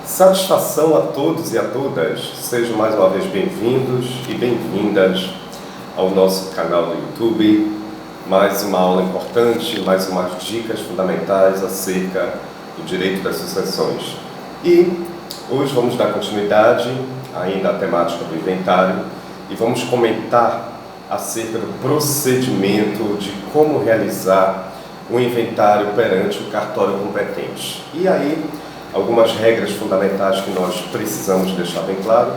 Satisfação a todos e a todas, sejam mais uma vez bem-vindos e bem-vindas ao nosso canal do YouTube. Mais uma aula importante, mais umas dicas fundamentais acerca do direito das sucessões. E hoje vamos dar continuidade ainda à temática do inventário e vamos comentar acerca do procedimento de como realizar o inventário perante o cartório competente. E aí, algumas regras fundamentais que nós precisamos deixar bem claro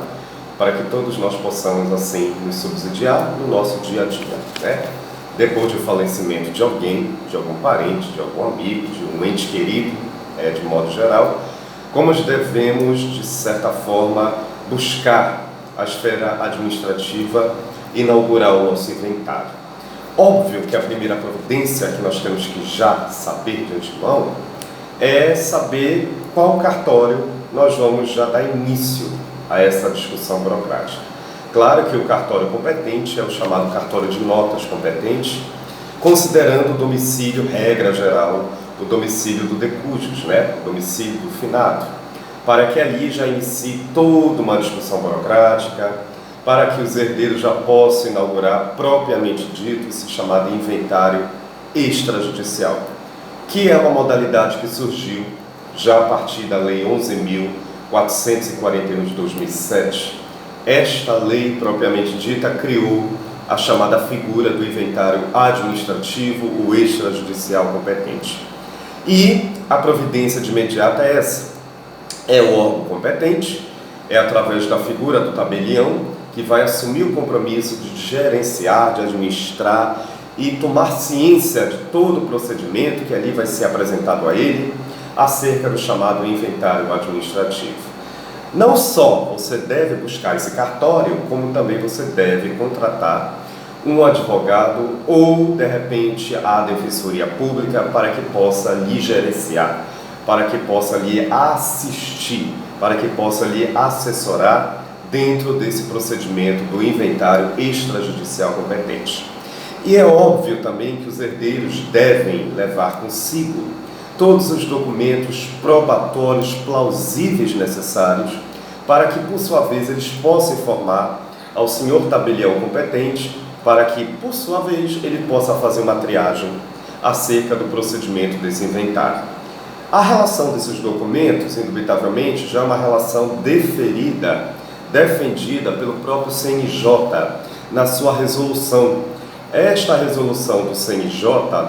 para que todos nós possamos, assim, nos subsidiar no nosso dia a dia, né? Depois do falecimento de alguém, de algum parente, de algum amigo, de um ente querido, de modo geral, como devemos, de certa forma, buscar a esfera administrativa e inaugurar o nosso inventário. Óbvio que a primeira providência que nós temos que já saber de antemão é saber qual cartório nós vamos já dar início a essa discussão burocrática. Claro que o cartório competente é o chamado cartório de notas competente, considerando o domicílio, regra geral, o domicílio do decúdios, o domicílio do finado, para que ali já inicie toda uma discussão burocrática, para que os herdeiros já possam inaugurar, propriamente dito, esse chamado inventário extrajudicial, que é uma modalidade que surgiu já a partir da Lei 11.441 de 2007. Esta lei, propriamente dita, criou a chamada figura do inventário administrativo, o extrajudicial competente. E a providência de imediata é essa. É o órgão competente, é através da figura do tabelião, que vai assumir o compromisso de gerenciar, de administrar e tomar ciência de todo o procedimento que ali vai ser apresentado a ele, acerca do chamado inventário administrativo. Não só você deve buscar esse cartório, como também você deve contratar um advogado ou, de repente, a Defensoria Pública para que possa lhe gerenciar, para que possa lhe assistir, para que possa lhe assessorar dentro desse procedimento do inventário extrajudicial competente. E é óbvio também que os herdeiros devem levar consigo todos os documentos probatórios plausíveis necessários para que, por sua vez, eles possam informar ao senhor tabelião competente para que, por sua vez, ele possa fazer uma triagem acerca do procedimento desse inventário. A relação desses documentos, indubitavelmente, já é uma relação defendida pelo próprio CNJ na sua resolução. Esta resolução do CNJ,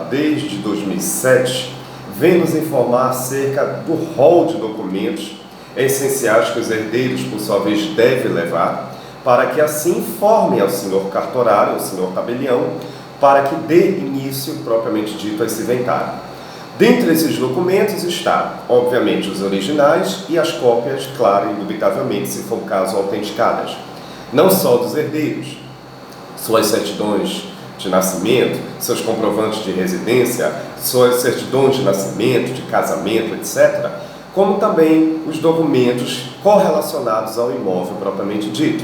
desde 2007, vem nos informar acerca do rol de documentos essenciais que os herdeiros, por sua vez, devem levar, para que assim informem ao senhor cartorário, ao senhor tabelião, para que dê início, propriamente dito, a esse inventário. Dentre esses documentos está, obviamente, os originais e as cópias, claro, indubitavelmente, se for o caso, autenticadas. Não só dos herdeiros, suas certidões de nascimento, seus comprovantes de residência, suas certidões de nascimento, de casamento, etc., como também os documentos correlacionados ao imóvel propriamente dito.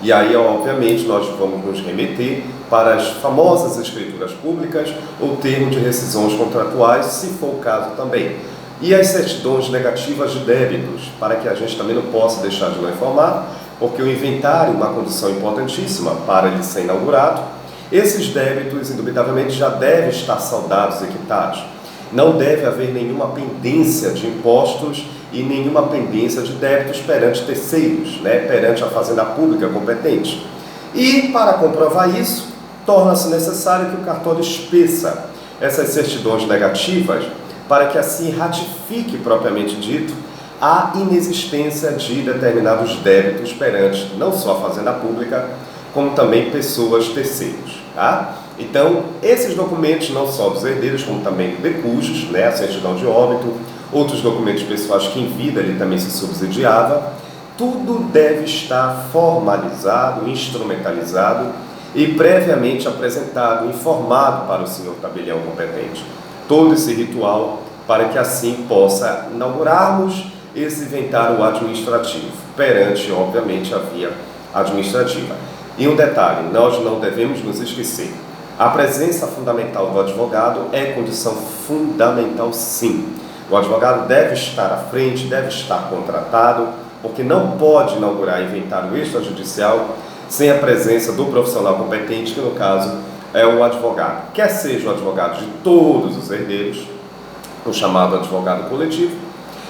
E aí, obviamente, nós vamos nos remeter para as famosas escrituras públicas ou termo de rescisões contratuais, se for o caso também. E as certidões negativas de débitos, para que a gente também não possa deixar de não informar, porque o inventário é uma condição importantíssima para ele ser inaugurado. Esses débitos, indubitavelmente, já devem estar saldados e quitados. Não deve haver nenhuma pendência de impostos e nenhuma pendência de débitos perante terceiros, perante a Fazenda Pública competente. E, para comprovar isso, torna-se necessário que o cartório espeça essas certidões negativas para que assim ratifique, propriamente dito, a inexistência de determinados débitos perante não só a Fazenda Pública, como também pessoas terceiros. Tá? Então, esses documentos, não só dos herdeiros, como também do decúdios, a certidão de óbito, outros documentos pessoais que em vida ele também se subsidiava, tudo deve estar formalizado, instrumentalizado e previamente apresentado, informado para o senhor tabelião competente. Todo esse ritual para que assim possa inaugurarmos esse inventário administrativo, perante, obviamente, a via administrativa. E um detalhe, nós não devemos nos esquecer, a presença fundamental do advogado é condição fundamental, sim, O advogado deve estar à frente, deve estar contratado, porque não pode inaugurar inventário extrajudicial sem a presença do profissional competente, que no caso é o advogado. Quer seja o advogado de todos os herdeiros, o chamado advogado coletivo,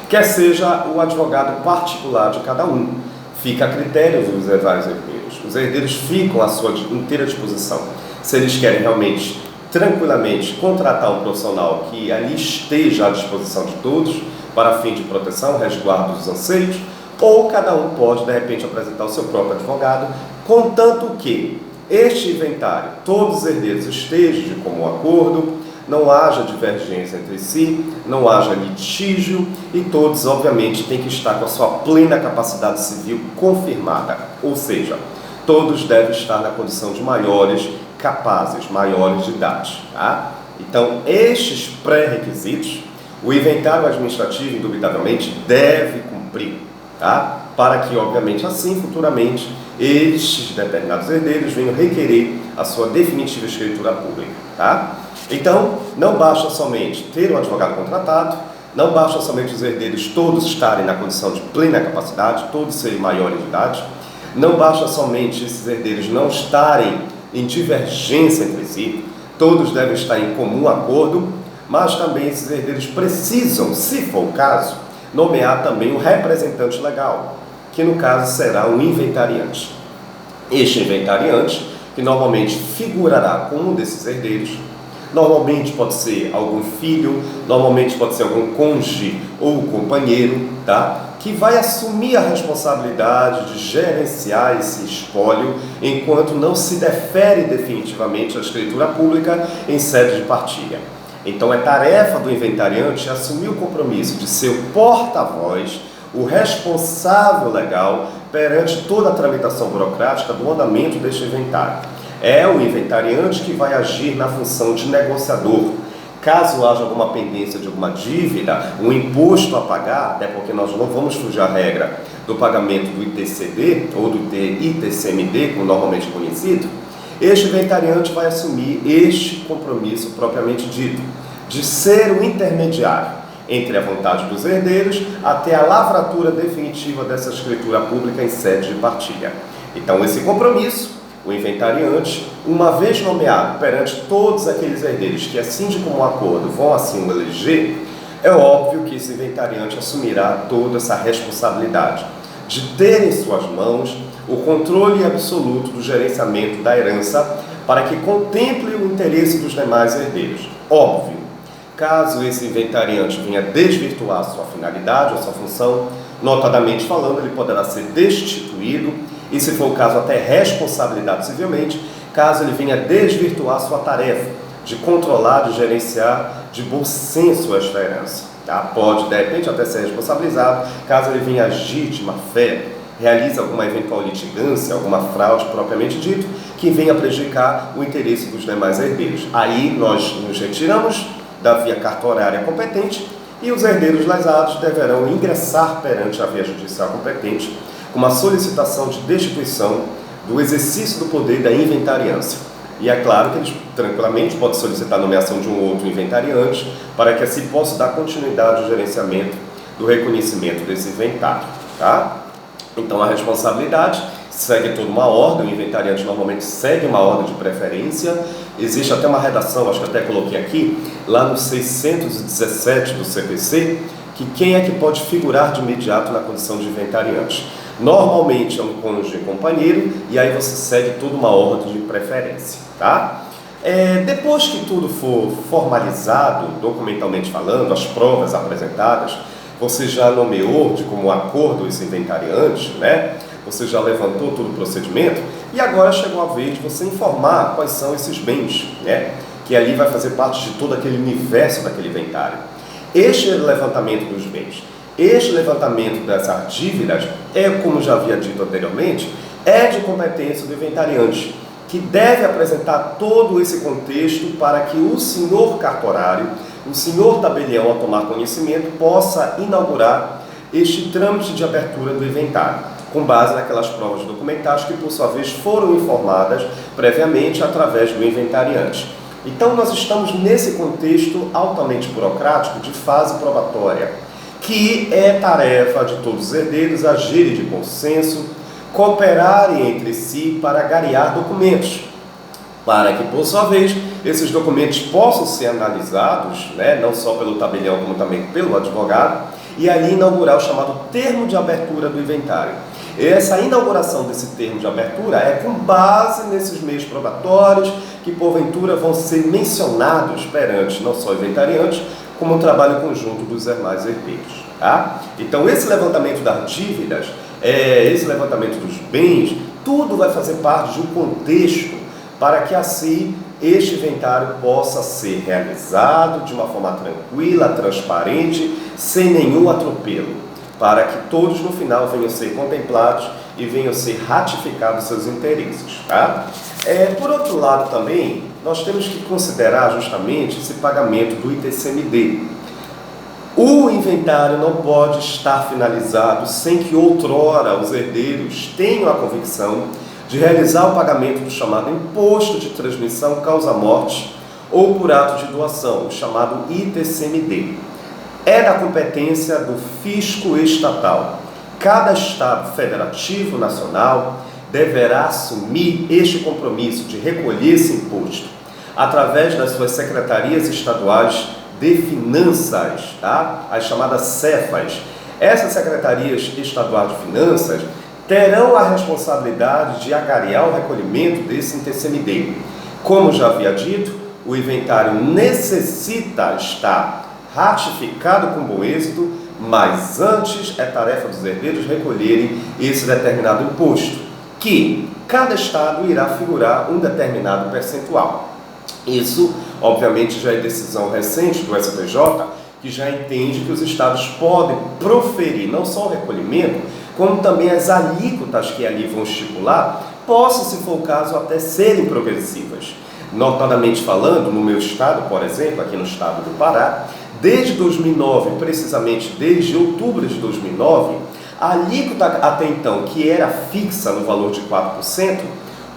quer seja o advogado particular de cada um. Fica a critério dos vários herdeiros. Os herdeiros ficam à sua inteira disposição. Se eles querem realmente, tranquilamente, contratar um profissional que ali esteja à disposição de todos, para fim de proteção, resguardo dos anseios, ou cada um pode, de repente, apresentar o seu próprio advogado, contanto que este inventário, todos os herdeiros estejam de comum acordo, não haja divergência entre si, não haja litígio e todos, obviamente, têm que estar com a sua plena capacidade civil confirmada, ou seja, todos devem estar na condição de maiores capazes, maiores de idade. Tá? Então, estes pré-requisitos, o inventário administrativo, indubitavelmente, deve cumprir, tá? Para que, obviamente, assim, futuramente, estes determinados herdeiros venham requerer a sua definitiva escritura pública. Tá? Então, não basta somente ter um advogado contratado, não basta somente os herdeiros todos estarem na condição de plena capacidade, todos serem maiores de idade, não basta somente esses herdeiros não estarem em divergência entre si, todos devem estar em comum acordo, mas também esses herdeiros precisam, se for o caso, nomear também um representante legal, que no caso será um inventariante. Este inventariante, que normalmente figurará com um desses herdeiros, normalmente pode ser algum filho, normalmente pode ser algum cônjuge ou companheiro, tá? Que vai assumir a responsabilidade de gerenciar esse espólio enquanto não se defere definitivamente a escritura pública em sede de partilha. Então é tarefa do inventariante assumir o compromisso de ser o porta-voz, o responsável legal perante toda a tramitação burocrática do andamento deste inventário. É o inventariante que vai agir na função de negociador. Caso haja alguma pendência de alguma dívida, um imposto a pagar, até porque nós não vamos fugir à regra do pagamento do ITCD ou do ITCMD, como normalmente conhecido, este inventariante vai assumir este compromisso propriamente dito, de ser o intermediário entre a vontade dos herdeiros até a lavratura definitiva dessa escritura pública em sede de partilha. Então, esse compromisso, o inventariante, uma vez nomeado perante todos aqueles herdeiros que, assim de comum acordo, vão assim o eleger, é óbvio que esse inventariante assumirá toda essa responsabilidade de ter em suas mãos o controle absoluto do gerenciamento da herança para que contemple o interesse dos demais herdeiros. Óbvio, caso esse inventariante venha desvirtuar a sua finalidade, a sua função, notadamente falando, ele poderá ser destituído e, se for o caso, até responsabilidade civilmente, caso ele venha desvirtuar sua tarefa de controlar, de gerenciar de bom senso esta herança. Tá? Pode, de repente, até ser responsabilizado, caso ele venha agir de má fé, realize alguma eventual litigância, alguma fraude propriamente dito, que venha prejudicar o interesse dos demais herdeiros. Aí nós nos retiramos da via cartorária competente e os herdeiros lesados deverão ingressar perante a via judicial competente com uma solicitação de destituição do exercício do poder da inventariância. E é claro que eles tranquilamente podem solicitar a nomeação de um outro inventariante para que assim possa dar continuidade ao gerenciamento do reconhecimento desse inventário. Tá? Então a responsabilidade segue toda uma ordem, o inventariante normalmente segue uma ordem de preferência, existe até uma redação, acho que até coloquei aqui, lá no 617 do CPC, que quem é que pode figurar de imediato na condição de inventariante? Normalmente é um cônjuge companheiro, e aí você segue toda uma ordem de preferência, tá? Depois que tudo for formalizado, documentalmente falando, as provas apresentadas, você já nomeou de como acordo esse inventariante, né? Você já levantou todo o procedimento, e agora chegou a vez de você informar quais são esses bens, né? Que ali vai fazer parte de todo aquele universo daquele inventário. Este levantamento dos bens, este levantamento dessas dívidas, como já havia dito anteriormente, é de competência do inventariante, que deve apresentar todo esse contexto para que o senhor cartorário, o senhor tabelião, ao tomar conhecimento, possa inaugurar este trâmite de abertura do inventário, com base naquelas provas documentais que, por sua vez, foram informadas previamente através do inventariante. Então nós estamos nesse contexto altamente burocrático de fase probatória, que é tarefa de todos os herdeiros agirem de bom senso, cooperarem entre si para garear documentos, para que, por sua vez, esses documentos possam ser analisados, não só pelo tabelião, como também pelo advogado, e ali inaugurar o chamado termo de abertura do inventário. Essa inauguração desse termo de abertura é com base nesses meios probatórios que, porventura, vão ser mencionados perante não só o inventariante, como o trabalho conjunto dos demais herdeiros. Tá? Então, esse levantamento das dívidas, esse levantamento dos bens, tudo vai fazer parte de um contexto para que assim este inventário possa ser realizado de uma forma tranquila, transparente, sem nenhum atropelo, para que todos no final venham a ser contemplados e venham a ser ratificados seus interesses. Tá? Por outro lado também, nós temos que considerar justamente esse pagamento do ITCMD. O inventário não pode estar finalizado sem que outrora os herdeiros tenham a convicção de realizar o pagamento do chamado Imposto de Transmissão Causa-Morte ou por ato de doação, o chamado ITCMD. É da competência do fisco estatal. Cada estado federativo nacional deverá assumir este compromisso de recolher esse imposto através das suas secretarias estaduais de finanças, tá? As chamadas Cefas. Essas secretarias estaduais de finanças terão a responsabilidade de agariar o recolhimento desse ITCMD. Como já havia dito, o inventário necessita estar ratificado com bom êxito, mas antes é tarefa dos herdeiros recolherem esse determinado imposto, que cada estado irá figurar um determinado percentual. Isso, obviamente, já é decisão recente do STJ, que já entende que os estados podem proferir não só o recolhimento, como também as alíquotas que ali vão estipular, possam, se for o caso, até serem progressivas. Notadamente falando, no meu estado, por exemplo, aqui no estado do Pará, desde 2009, precisamente desde outubro de 2009, a alíquota até então, que era fixa no valor de 4%,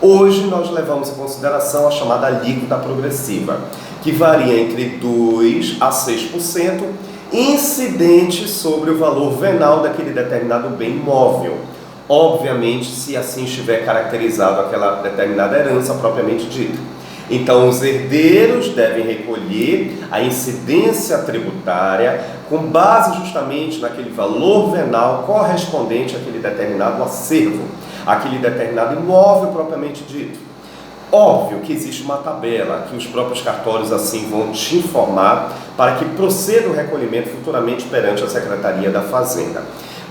hoje nós levamos em consideração a chamada alíquota progressiva, que varia entre 2% a 6%, incidente sobre o valor venal daquele determinado bem imóvel. Obviamente, se assim estiver caracterizado aquela determinada herança propriamente dita. Então, os herdeiros devem recolher a incidência tributária com base justamente naquele valor venal correspondente àquele determinado acervo, aquele determinado imóvel propriamente dito. Óbvio que existe uma tabela que os próprios cartórios assim vão te informar para que proceda o recolhimento futuramente perante a Secretaria da Fazenda.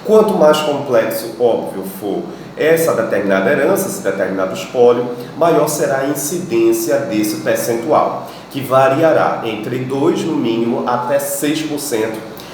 Quanto mais complexo, óbvio, for essa determinada herança, esse determinado espólio, maior será a incidência desse percentual, que variará entre 2% no mínimo até 6%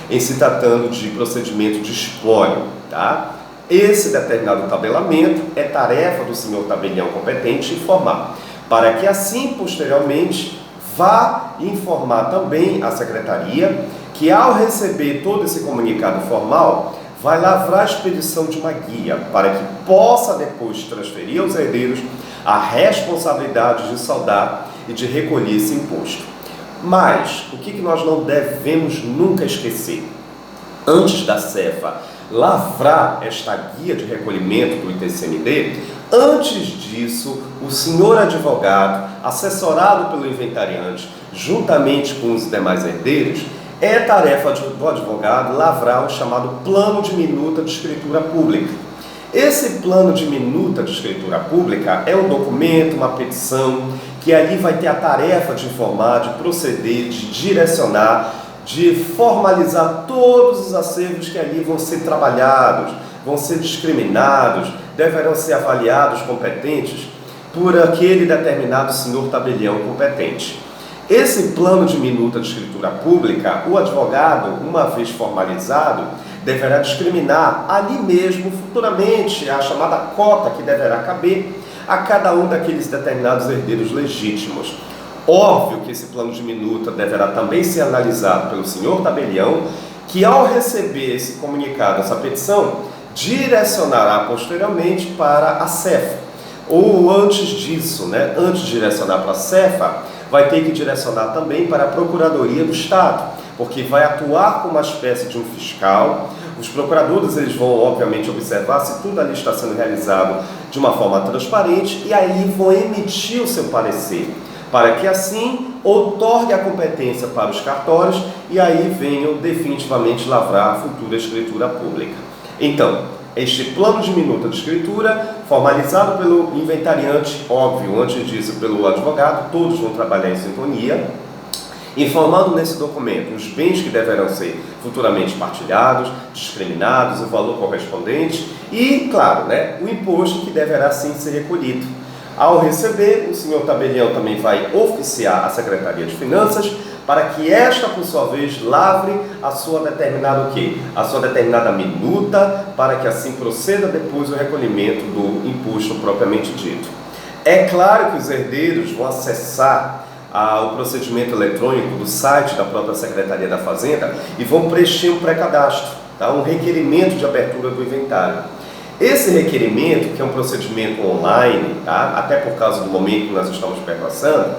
em se tratando de procedimento de espólio, tá? Esse determinado tabelamento é tarefa do senhor tabelião competente informar, para que assim, posteriormente, vá informar também a secretaria que, ao receber todo esse comunicado formal, vai lavrar a expedição de uma guia para que possa depois transferir aos herdeiros a responsabilidade de saldar e de recolher esse imposto. Mas, o que nós não devemos nunca esquecer? Antes da Cefa lavrar esta guia de recolhimento do ITCMD, antes disso, o senhor advogado, assessorado pelo inventariante, juntamente com os demais herdeiros, é tarefa do advogado lavrar o chamado plano de minuta de escritura pública. Esse plano de minuta de escritura pública é um documento, uma petição, que ali vai ter a tarefa de informar, de proceder, de direcionar, de formalizar todos os acervos que ali vão ser trabalhados, vão ser discriminados, deverão ser avaliados competentes por aquele determinado senhor tabelião competente. Esse plano de minuta de escritura pública, o advogado, uma vez formalizado, deverá discriminar ali mesmo, futuramente, a chamada cota que deverá caber a cada um daqueles determinados herdeiros legítimos. Óbvio que esse plano de minuta deverá também ser analisado pelo senhor tabelião, que ao receber esse comunicado, essa petição, direcionará posteriormente para a Cefa. Ou antes disso, antes de direcionar para a Cefa, vai ter que direcionar também para a Procuradoria do Estado, porque vai atuar como uma espécie de um fiscal. Os procuradores eles vão, obviamente, observar se tudo ali está sendo realizado de uma forma transparente e aí vão emitir o seu parecer, para que assim outorgue a competência para os cartórios e aí venham definitivamente lavrar a futura escritura pública. Então, este plano de minuta de escritura, formalizado pelo inventariante, óbvio, antes disso pelo advogado, todos vão trabalhar em sintonia, informando nesse documento os bens que deverão ser futuramente partilhados, discriminados, o valor correspondente e, claro, o imposto que deverá sim ser recolhido. Ao receber, o senhor tabelião também vai oficiar a Secretaria de Finanças para que esta, por sua vez, lavre a sua determinada o quê? A sua determinada minuta, para que assim proceda depois o recolhimento do imposto propriamente dito. É claro que os herdeiros vão acessar o procedimento eletrônico do site da própria Secretaria da Fazenda e vão preencher um pré-cadastro, um requerimento de abertura do inventário. Esse requerimento, que é um procedimento online, até por causa do momento que nós estamos perpassando,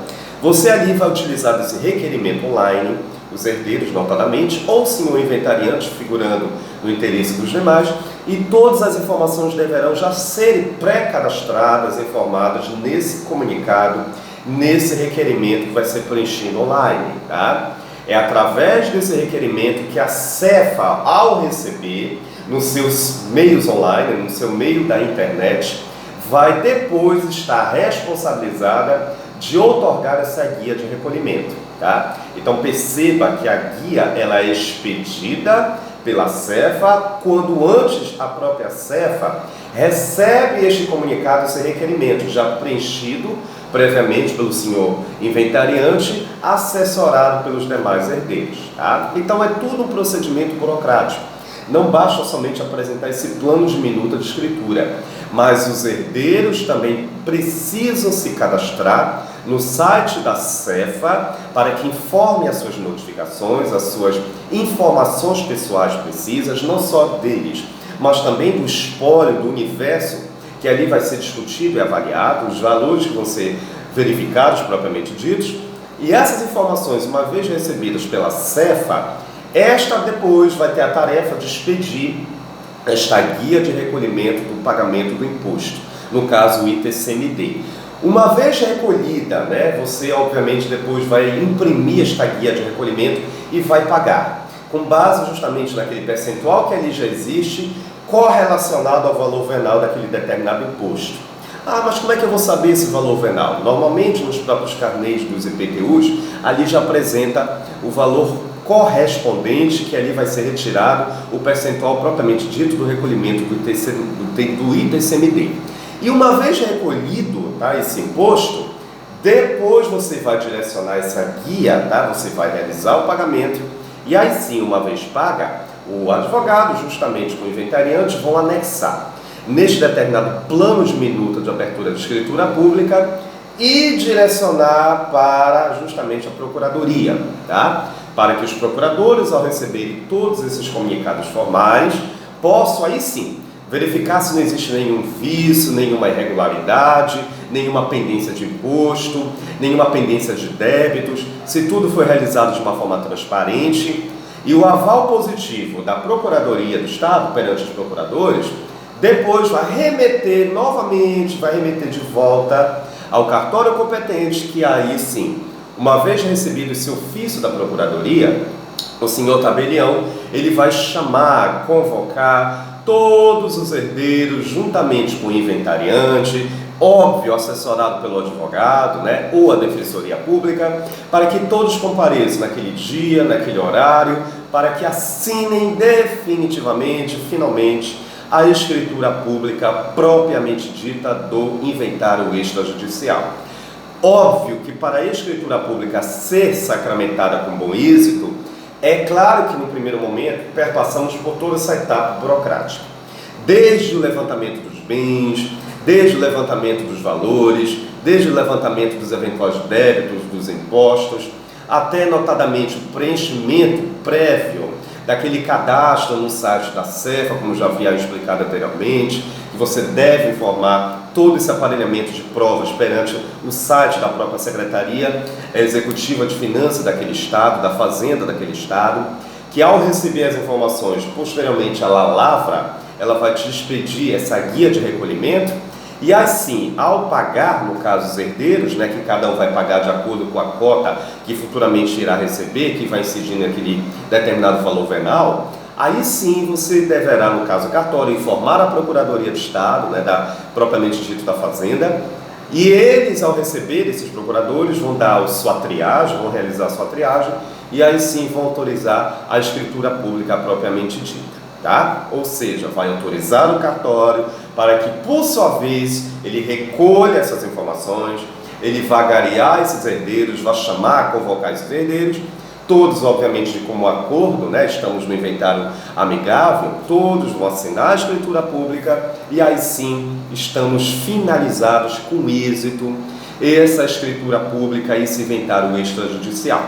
você ali vai utilizar esse requerimento online, os herdeiros notadamente, ou sim o inventariante figurando no interesse dos demais, e todas as informações deverão já serem pré-cadastradas, informadas nesse comunicado, nesse requerimento que vai ser preenchido online. É através desse requerimento que a Cefa, ao receber, nos seus meios online, no seu meio da internet, vai depois estar responsabilizada de outorgar essa guia de recolhimento. Então perceba que a guia ela é expedida pela Cefa, quando antes a própria Cefa recebe este comunicado, esse requerimento, já preenchido previamente pelo senhor inventariante, assessorado pelos demais herdeiros. Então é tudo um procedimento burocrático. Não basta somente apresentar esse plano de minuta de escritura, mas os herdeiros também precisam se cadastrar no site da Cefa para que informe as suas notificações, as suas informações pessoais precisas, não só deles, mas também do espólio, do universo, que ali vai ser discutido e avaliado, os valores que vão ser verificados propriamente ditos, e essas informações, uma vez recebidas pela Cefa, esta depois vai ter a tarefa de expedir esta guia de recolhimento do pagamento do imposto, no caso o ITCMD. Uma vez recolhida, você obviamente depois vai imprimir esta guia de recolhimento e vai pagar, com base justamente naquele percentual que ali já existe, correlacionado ao valor venal daquele determinado imposto. Mas como é que eu vou saber esse valor venal? Normalmente nos próprios carnês dos IPTUs, ali já apresenta o valor correspondente, que ali vai ser retirado o percentual propriamente dito do recolhimento do ITCMD. E uma vez recolhido esse imposto, depois você vai direcionar essa guia, você vai realizar o pagamento, e aí sim, uma vez paga, o advogado, justamente com o inventariante, vão anexar neste determinado plano de minuta de abertura de escritura pública e direcionar para justamente a Procuradoria, para que os procuradores, ao receberem todos esses comunicados formais, possam aí sim verificar se não existe nenhum vício, nenhuma irregularidade, nenhuma pendência de imposto, nenhuma pendência de débitos, se tudo foi realizado de uma forma transparente. E o aval positivo da Procuradoria do Estado perante os procuradores, depois vai remeter novamente, vai remeter de volta ao cartório competente, que aí sim, uma vez recebido esse ofício da Procuradoria, o senhor tabelião, ele vai chamar, convocar todos os herdeiros, juntamente com o inventariante, óbvio, assessorado pelo advogado, ou a Defensoria Pública, para que todos compareçam naquele dia, naquele horário, para que assinem definitivamente, finalmente, a escritura pública propriamente dita do inventário extrajudicial. Óbvio que para a escritura pública ser sacramentada com bom êxito, é claro que no primeiro momento perpassamos por toda essa etapa burocrática. Desde o levantamento dos bens, desde o levantamento dos valores, desde o levantamento dos eventuais débitos, dos impostos, até notadamente o preenchimento prévio daquele cadastro no site da Cefa, como já havia explicado anteriormente, que você deve informar todo esse aparelhamento de provas perante o site da própria Secretaria Executiva de Finanças daquele Estado, da Fazenda daquele Estado, que ao receber as informações, posteriormente ela lavra, ela vai te expedir essa guia de recolhimento. E assim, ao pagar, no caso os herdeiros, né, que cada um vai pagar de acordo com a cota que futuramente irá receber, que vai incidir naquele determinado valor venal, aí sim você deverá, no caso cartório, informar a Procuradoria de Estado, né, propriamente dito da Fazenda, e eles, ao receber esses procuradores, vão dar a sua triagem, vão realizar a sua triagem, e aí sim vão autorizar a escritura pública propriamente dita. Tá? Ou seja, vai autorizar o cartório para que, por sua vez, ele recolha essas informações, ele vai agariar esses herdeiros, vai chamar, convocar esses herdeiros, todos, obviamente, de comum acordo, né? Estamos no inventário amigável, todos vão assinar a escritura pública e aí sim estamos finalizados com êxito essa escritura pública e esse inventário extrajudicial.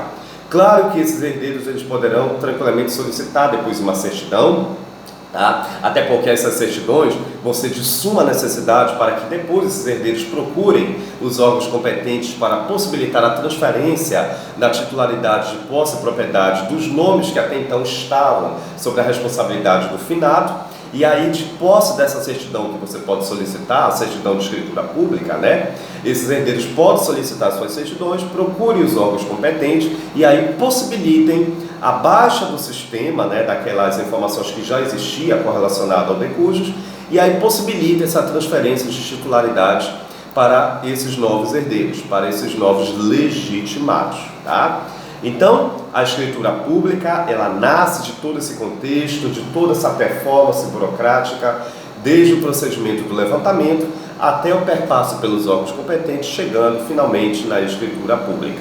Claro que esses herdeiros eles poderão tranquilamente solicitar depois uma certidão, tá? Até porque essas certidões vão ser de suma necessidade para que depois esses herdeiros procurem os órgãos competentes para possibilitar a transferência da titularidade de posse e propriedade dos nomes que até então estavam sob a responsabilidade do finado. E aí, de posse dessa certidão que você pode solicitar, a certidão de escritura pública, né? Esses herdeiros podem solicitar suas certidões, procurem os órgãos competentes e aí possibilitem a baixa do sistema, né, daquelas informações que já existia correlacionada ao decujus, e aí possibilitem essa transferência de titularidade para esses novos herdeiros, para esses novos legitimados, tá? Então, a escritura pública, ela nasce de todo esse contexto, de toda essa performance burocrática, desde o procedimento do levantamento até o perpasso pelos órgãos competentes, chegando finalmente na escritura pública.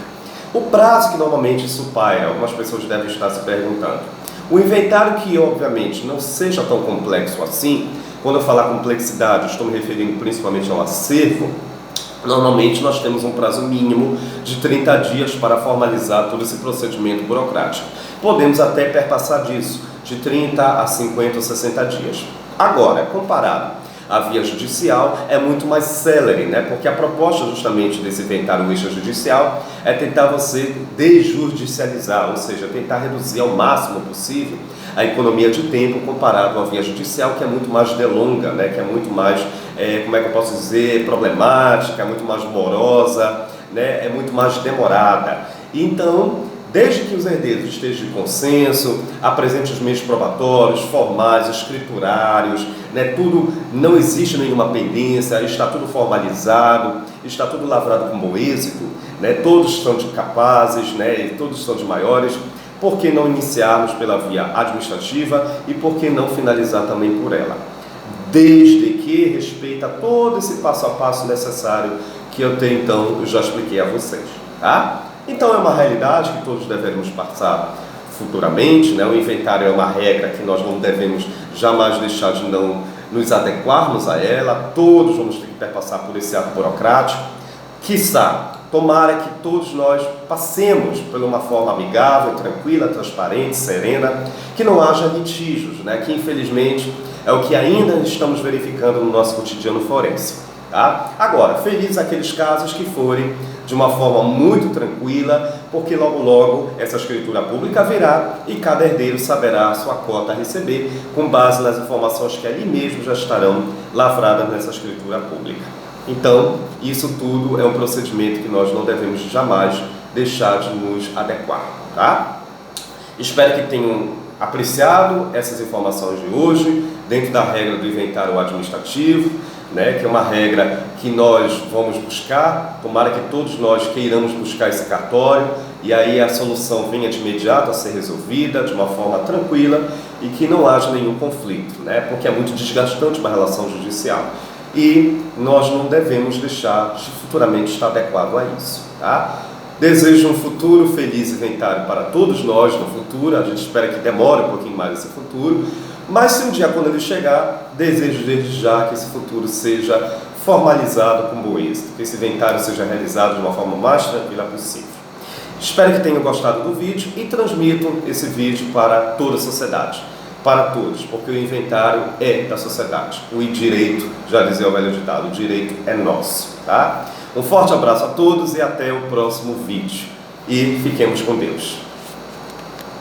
O prazo que normalmente isso paira, algumas pessoas devem estar se perguntando. O inventário que, obviamente, não seja tão complexo assim, quando eu falar complexidade, estou me referindo principalmente ao acervo. Normalmente nós temos um prazo mínimo de 30 dias para formalizar todo esse procedimento burocrático. Podemos até perpassar disso, de 30 a 50 ou 60 dias. Agora, comparado à via judicial, é muito mais célere, né? Porque a proposta justamente desse inventário extrajudicial é tentar você desjudicializar, ou seja, tentar reduzir ao máximo possível a economia de tempo comparado à via judicial, que é muito mais delonga, né? Que é muito mais, como é que eu posso dizer, problemática, é muito mais morosa, né? É muito mais demorada. Então, desde que os herdeiros estejam de consenso, apresentem os meios probatórios, formais, escriturários, né? Tudo, não existe nenhuma pendência, está tudo formalizado, está tudo lavrado com bom êxito, né? Todos são de capazes, né? E todos são de maiores. Por que não iniciarmos pela via administrativa e por que não finalizar também por ela? Desde que respeita todo esse passo a passo necessário que eu até então já expliquei a vocês, tá? Então é uma realidade que todos devemos passar futuramente, né? O inventário é uma regra que nós não devemos jamais deixar de não nos adequarmos a ela, todos vamos ter que perpassar por esse ato burocrático. Quiçá, tomara que todos nós passemos por uma forma amigável, tranquila, transparente, serena, que não haja litígios, né? Que infelizmente é o que ainda estamos verificando no nosso cotidiano forense. Tá? Agora, feliz aqueles casos que forem de uma forma muito tranquila, porque logo logo essa escritura pública virá e cada herdeiro saberá a sua cota a receber com base nas informações que ali mesmo já estarão lavradas nessa escritura pública. Então, isso tudo é um procedimento que nós não devemos jamais deixar de nos adequar, tá? Espero que tenham apreciado essas informações de hoje, dentro da regra do inventário administrativo, né, que é uma regra que nós vamos buscar. Tomara que todos nós queiramos buscar esse cartório e aí a solução venha de imediato a ser resolvida de uma forma tranquila e que não haja nenhum conflito, né, porque é muito desgastante uma relação judicial e nós não devemos deixar de futuramente estar adequado a isso, tá? Desejo um futuro feliz e inventário para todos nós no futuro. A gente espera que demore um pouquinho mais esse futuro, mas se um dia quando ele chegar, desejo desde já que esse futuro seja formalizado com bom êxito, que esse inventário seja realizado de uma forma mais tranquila possível. Espero que tenham gostado do vídeo e transmitam esse vídeo para toda a sociedade. para todos, porque o inventário é da sociedade. O direito, já dizia o velho ditado, o direito é nosso, tá? Um forte abraço a todos e até o próximo vídeo. E fiquemos com Deus.